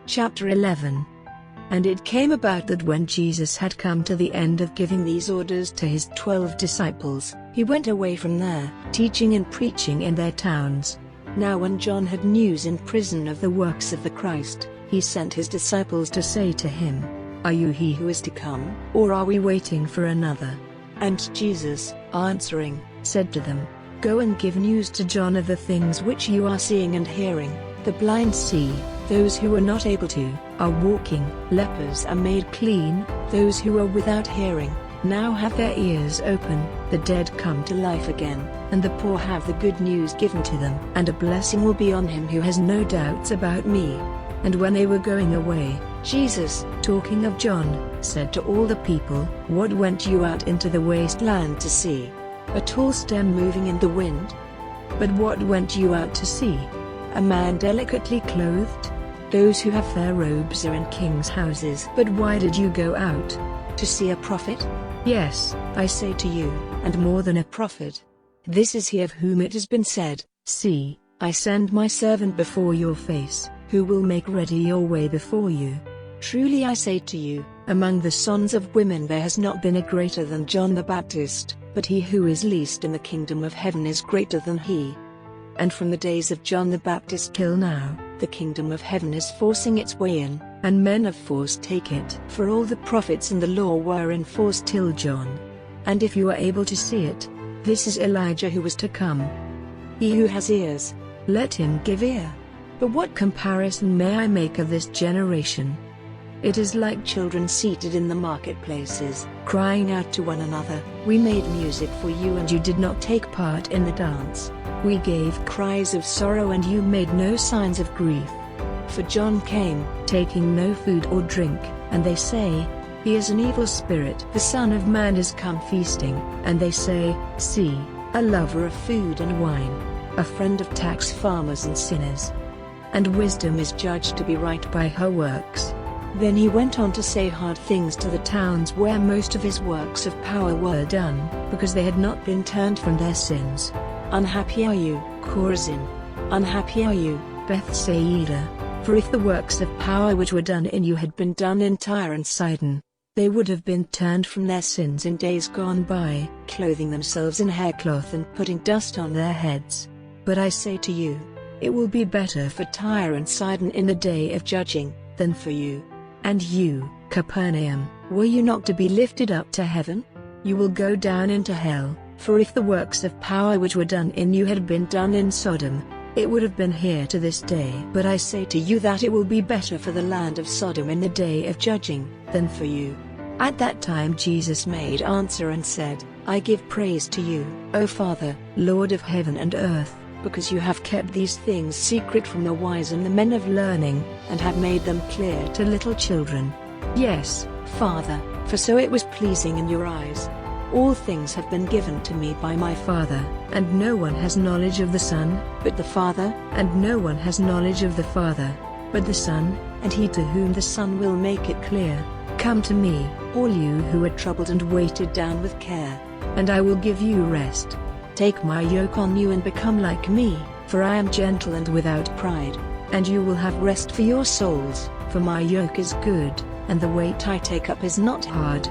Chapter 11. And it came about that when Jesus had come to the end of giving these orders to his 12 disciples, he went away from there, teaching and preaching in their towns. Now when John had news in prison of the works of the Christ, he sent his disciples to say to him, "Are you he who is to come, or are we waiting for another?" And Jesus, answering, said to them, "Go and give news to John of the things which you are seeing and hearing. The blind see, those who are not able to, are walking, lepers are made clean, those who are without hearing, now have their ears open, the dead come to life again, and the poor have the good news given to them. And a blessing will be on him who has no doubts about me." And when they were going away, Jesus, talking of John, said to all the people, "What went you out into the wasteland to see? A tall stem moving in the wind? But what went you out to see? A man delicately clothed? Those who have fair robes are in kings' houses. But why did you go out? To see a prophet? Yes, I say to you, and more than a prophet. This is he of whom it has been said, 'See, I send my servant before your face, who will make ready your way before you.' Truly I say to you, among the sons of women there has not been a greater than John the Baptist, but he who is least in the kingdom of heaven is greater than he. And from the days of John the Baptist till now, the kingdom of heaven is forcing its way in, and men of force take it. For all the prophets and the law were in force till John. And if you are able to see it, this is Elijah who was to come. He who has ears, let him give ear. But what comparison may I make of this generation? It is like children seated in the marketplaces, crying out to one another, 'We made music for you and you did not take part in the dance. We gave cries of sorrow and you made no signs of grief.' For John came, taking no food or drink, and they say, 'He is an evil spirit.' The Son of Man is come feasting, and they say, 'See, a lover of food and wine, a friend of tax farmers and sinners.' And wisdom is judged to be right by her works." Then he went on to say hard things to the towns where most of his works of power were done, because they had not been turned from their sins. "Unhappy are you, Chorazin! Unhappy are you, Bethsaida! For if the works of power which were done in you had been done in Tyre and Sidon, they would have been turned from their sins in days gone by, clothing themselves in haircloth and putting dust on their heads. But I say to you, it will be better for Tyre and Sidon in the day of judging, than for you. And you, Capernaum, were you not to be lifted up to heaven? You will go down into hell. For if the works of power which were done in you had been done in Sodom, it would have been here to this day. But I say to you that it will be better for the land of Sodom in the day of judging, than for you." At that time Jesus made answer and said, "I give praise to you, O Father, Lord of heaven and earth, because you have kept these things secret from the wise and the men of learning, and have made them clear to little children. Yes, Father, for so it was pleasing in your eyes. All things have been given to me by my Father, and no one has knowledge of the Son, but the Father, and no one has knowledge of the Father, but the Son, and he to whom the Son will make it clear. Come to me, all you who are troubled and weighted down with care, and I will give you rest. Take my yoke on you and become like me, for I am gentle and without pride, and you will have rest for your souls, for my yoke is good, and the weight I take up is not hard."